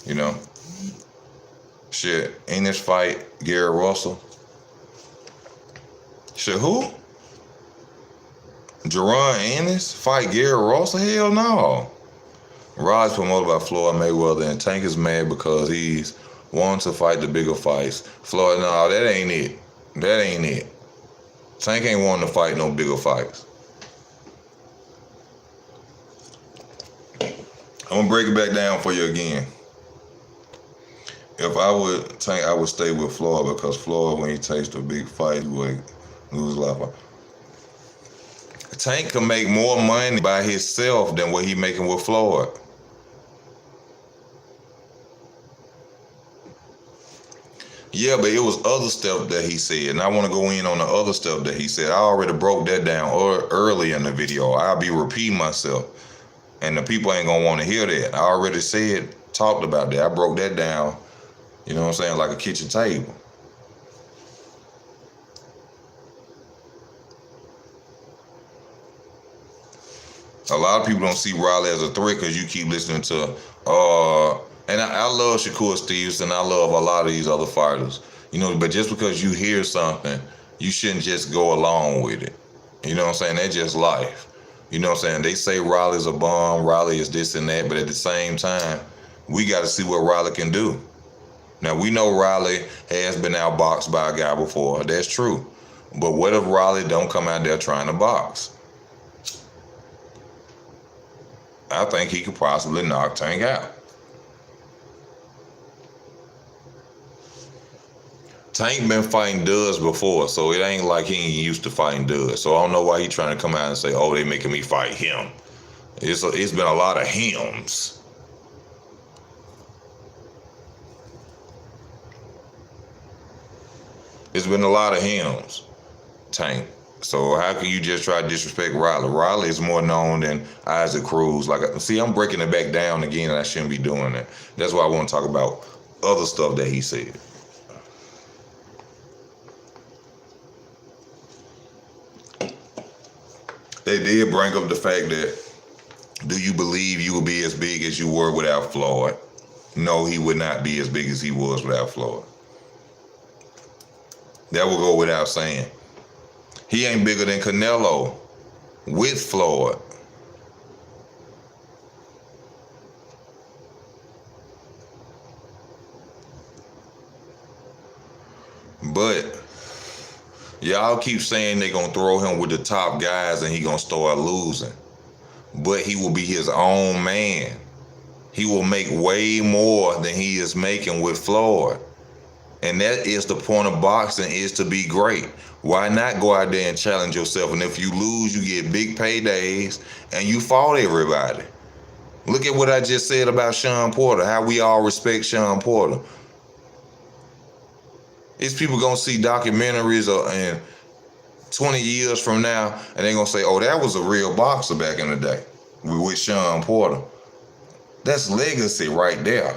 you know, shit, in this fight, Gary Russell. Shit, who? Jerron Ennis fight Gary Russell? Hell no. Rod's promoted by Floyd Mayweather, and Tank is mad because he's wanting to fight the bigger fights. Floyd, no, that ain't it. That ain't it. Tank ain't wanting to fight no bigger fights. I'm gonna break it back down for you again. If I would Tank, I would stay with Floyd, because Floyd, when he takes a big fight, he would lose a lot of. Tank can make more money by himself than what he making with Floyd. Yeah, but it was other stuff that he said, and I want to go in on the other stuff that he said. I already broke that down early in the video. I'll be repeating myself, and the people ain't gonna want to hear that. I already talked about that. I broke that down, you know what I'm saying, like a kitchen table. A lot of people don't see Riley as a threat because you keep listening to, and I love Shakur Stevenson, I love a lot of these other fighters, you know, but just because you hear something, you shouldn't just go along with it. You know what I'm saying? That's just life. You know what I'm saying? They say Riley's a bum, Riley is this and that, but at the same time, we got to see what Riley can do. Now, we know Riley has been outboxed by a guy before. That's true. But what if Riley don't come out there trying to box? I think he could possibly knock Tank out. Tank been fighting duds before, so it ain't like he ain't used to fighting duds. So I don't know why he trying to come out and say, oh, they making me fight him. It's been a lot of hims. It's been a lot of hims, Tank. So how can you just try to disrespect Riley? Riley is more known than Isaac Cruz. Like, see, I'm breaking it back down again, and I shouldn't be doing that. That's why I want to talk about other stuff that he said. They did bring up the fact that, do you believe you will be as big as you were without Floyd? No, he would not be as big as he was without Floyd. That will go without saying. He ain't bigger than Canelo with Floyd. But y'all keep saying they gonna throw him with the top guys and he gonna start losing. But he will be his own man. He will make way more than he is making with Floyd. And that is the point of boxing, is to be great. Why not go out there and challenge yourself? And if you lose, you get big paydays and you fought everybody. Look at what I just said about Sean Porter, how we all respect Sean Porter. These people gonna see documentaries and 20 years from now, and they gonna say, oh, that was a real boxer back in the day with Sean Porter. That's legacy right there.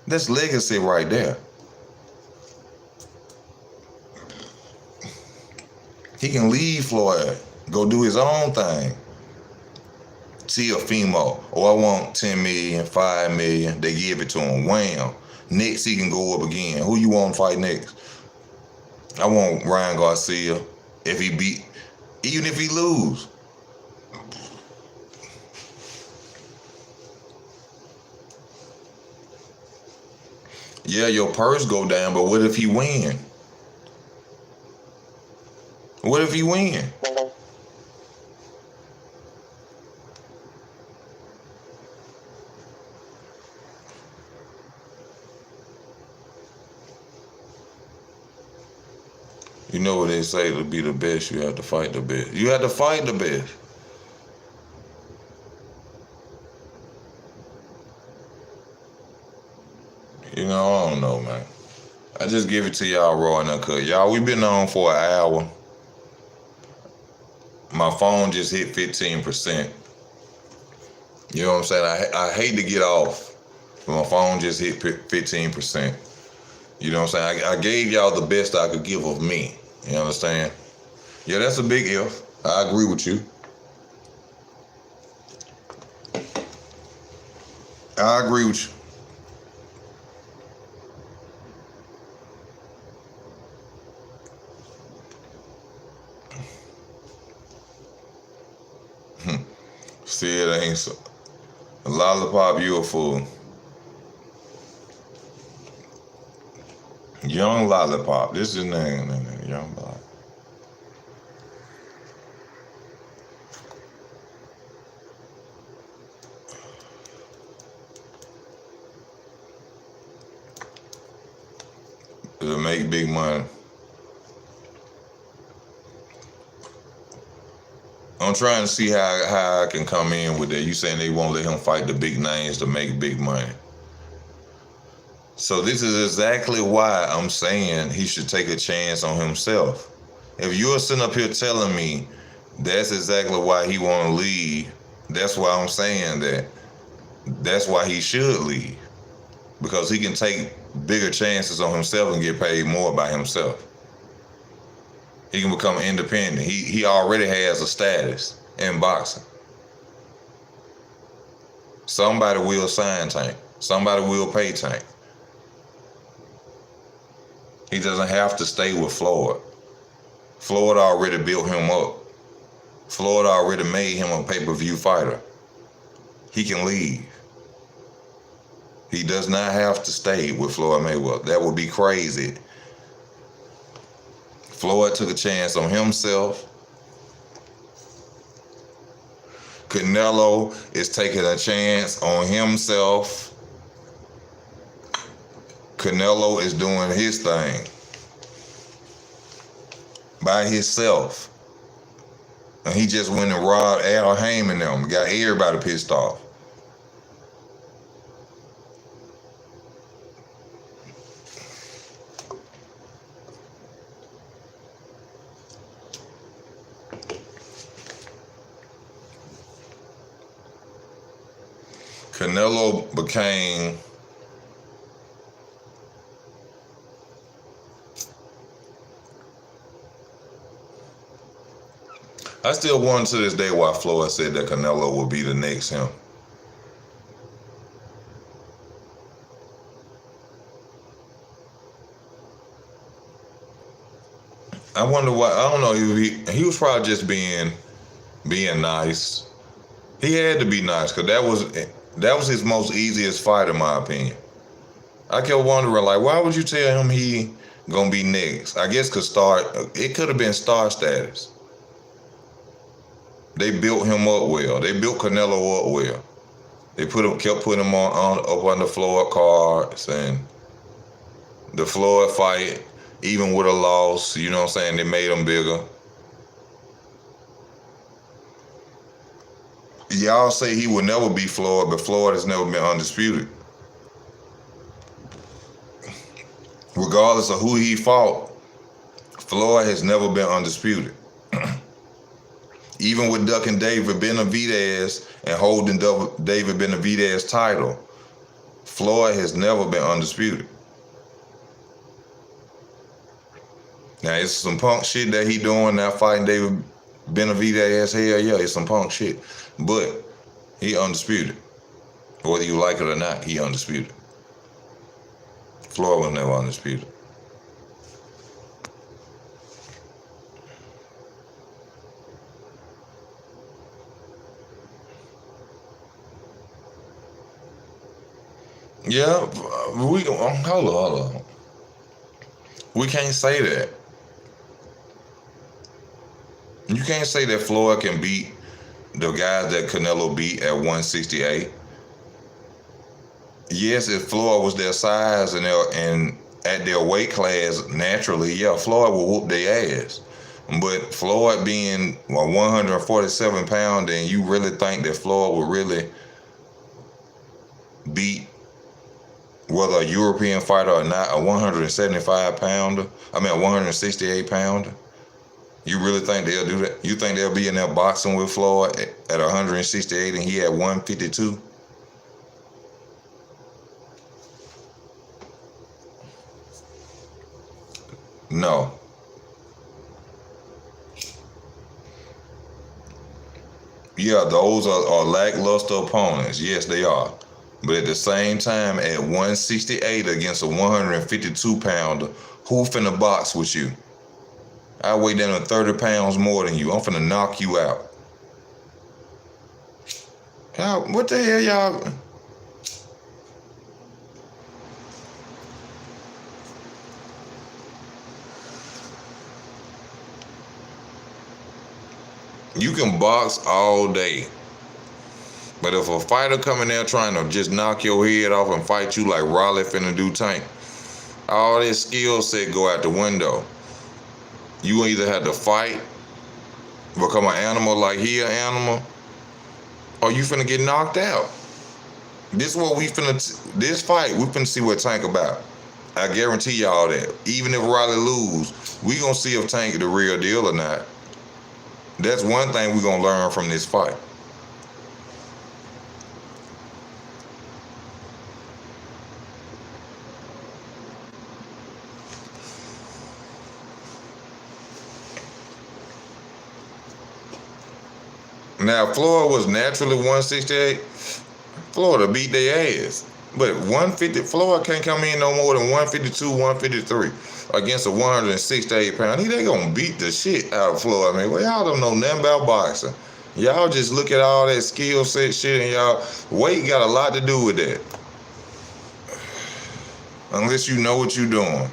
That's legacy right there. He can leave Floyd, go do his own thing. See a female, oh, I want 10 million, 5 million. They give it to him. Wham. Next, he can go up again. Who you want to fight next? I want Ryan Garcia. If he beat, even if he lose. Yeah, your purse go down, but what if he win? What if he win? You know what they say, to be the best, you have to fight the best. You have to fight the best. You know, I don't know, man. I just give it to y'all raw and uncut. Y'all, we been on for an hour. My phone just hit 15%. You know what I'm saying? I hate to get off, but my phone just hit 15%. You know what I'm saying? I gave y'all the best I could give of me. You understand? Yeah, that's a big if. I agree with you. I agree with you. See, it ain't so. Lollipop, you a fool. Young Lollipop. This is his name. Young Lollipop. to make big money. I'm trying to see how I can come in with that. You saying they won't let him fight the big names to make big money. So this is exactly why I'm saying he should take a chance on himself. If you're sitting up here telling me that's exactly why he want to leave, that's why I'm saying that. That's why he should leave. Because he can take bigger chances on himself and get paid more by himself. He can become independent. He already has a status in boxing. Somebody will sign Tank. Somebody will pay Tank. He doesn't have to stay with Floyd. Floyd already built him up. Floyd already made him a pay-per-view fighter. He can leave. He does not have to stay with Floyd Mayweather. That would be crazy. Floyd took a chance on himself. Canelo is taking a chance on himself. Canelo is doing his thing by himself. And he just went and robbed Haney and them. Got everybody pissed off. Canelo became I still wonder to this day why Floyd said that Canelo would be the next him. I wonder why. I don't know. He was probably just being nice. He had to be nice because that was his most easiest fight in my opinion. I kept wondering like, why would you tell him he gonna be next? I guess it could have been star status. They built him up well. They built Canelo up well. They kept putting him up on the Floyd cards, and the Floyd fight, even with a loss, you know what I'm saying, they made him bigger. Y'all say he will never be Floyd, but Floyd has never been undisputed. Regardless of who he fought, Floyd has never been undisputed. Even with ducking David Benavidez and holding David Benavidez's title, Floyd has never been undisputed. Now, it's some punk shit that he doing now, fighting David Benavidez. Hell yeah, it's some punk shit. But he undisputed. Whether you like it or not, he undisputed. Floyd was never undisputed. Yeah, hold on. We can't say that. You can't say that Floyd can beat the guys that Canelo beat at 168. Yes, if Floyd was their size and at their weight class, naturally, yeah, Floyd will whoop their ass. But Floyd being a 147 pounder, and you really think that Floyd would really beat whether a European fighter or not, a 175 pounder, a 168 pounder? You really think they'll do that? You think they'll be in there boxing with Floyd at 168 and he at 152? No. Yeah, those are lackluster opponents. Yes, they are. But at the same time, at 168 against a 152 pounder, who finna box with you? I weigh down to 30 pounds more than you. I'm finna knock you out. Y'all, what the hell, y'all? You can box all day. But if a fighter come in there trying to just knock your head off and fight you like Raleigh finna do Tank, All that skill set go out the window. You either have to fight, become an animal like he an animal, or you finna get knocked out. This fight, we finna see what Tank about. I guarantee y'all that. Even if Riley lose, we gonna see if Tank the real deal or not. That's one thing we gonna learn from this fight. Now, Floyd was naturally 168. Florida beat their ass. But 150, Floyd can't come in no more than 152, 153 against a 168 pound. They gonna beat the shit out of Floyd, man. Well, y'all don't know nothing about boxing. Y'all just look at all that skill set shit, and y'all weight got a lot to do with that. Unless you know what you're doing.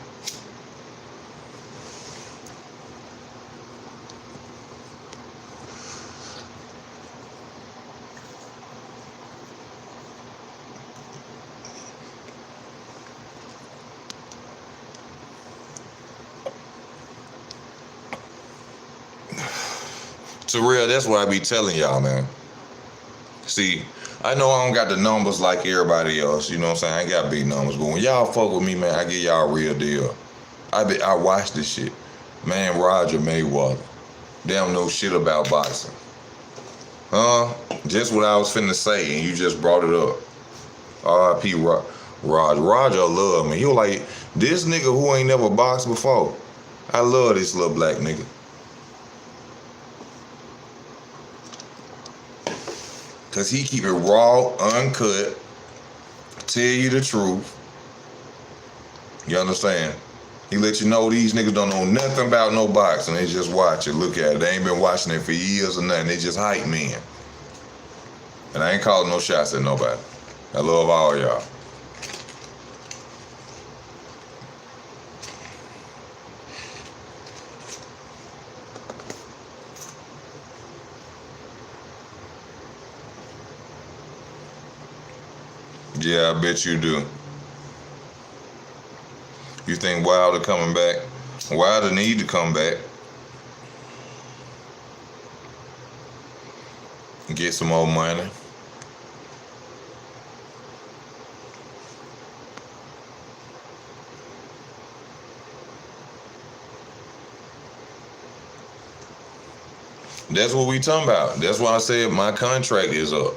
To real, that's what I be telling y'all, man. See, I know I don't got the numbers like everybody else, you know what I'm saying? I ain't got big numbers, but when y'all fuck with me, man, I give y'all a real deal. I watch this shit. Man, Roger Mayweather. They don't know shit about boxing. Just what I was finna say, and you just brought it up. R.I.P. Roger. Roger love me. He was like, this nigga who ain't never boxed before. I love this little black nigga. Cause he keep it raw, uncut, tell you the truth. You understand? He let you know these niggas don't know nothing about no boxing. They just watch it, look at it. They ain't been watching it for years or nothing. They just hype men. And I ain't calling no shots at nobody. I love all y'all. Yeah, I bet you do. You think Wilder coming back? Wilder need to come back. Get some more money. That's what we talking about. That's why I said my contract is up.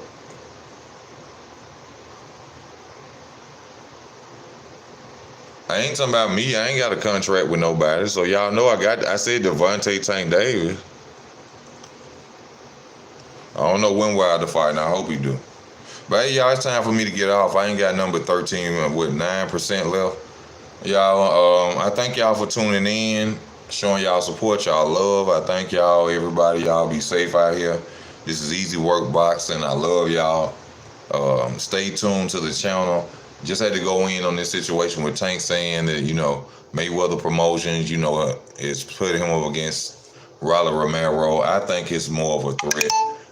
I ain't talking about me. I ain't got a contract with nobody. So y'all know I said Gervonta Tank Davis. I don't know when Wilder fight, and I hope he do. But hey, y'all, it's time for me to get off. I ain't got number 13 with 9% left. Y'all, I thank y'all for tuning in, showing y'all support, y'all love. I thank y'all, everybody. Y'all be safe out here. This is Easy Work Boxing. I love y'all. Stay tuned to the channel. Just had to go in on this situation with Tank saying that, Mayweather Promotions, it's put him up against Romero. I think it's more of a threat.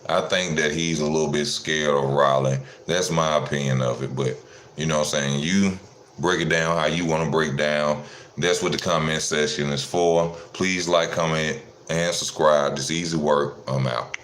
I think that he's a little bit scared of Riley. That's my opinion of it. But, you know what I'm saying? You break it down how you want to break down. That's what the comment section is for. Please like, comment, and subscribe. This Easy Work. I'm out.